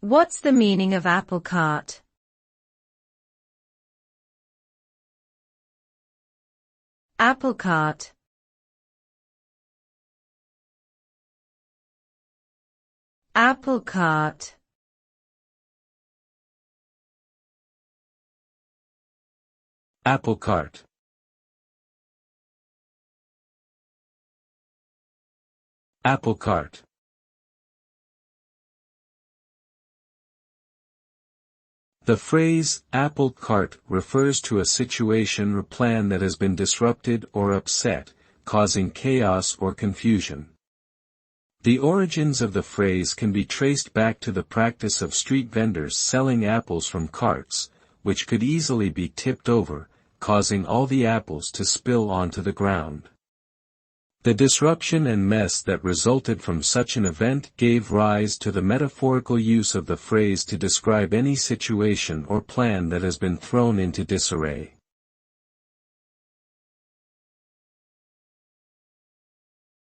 What's the meaning of apple cart? Apple cart. Apple cart. Apple cart. Apple cart. The phrase, apple cart, refers to a situation or plan that has been disrupted or upset, causing chaos or confusion. The origins of the phrase can be traced back to the practice of street vendors selling apples from carts, which could easily be tipped over, causing all the apples to spill onto the ground. The disruption and mess that resulted from such an event gave rise to the metaphorical use of the phrase to describe any situation or plan that has been thrown into disarray.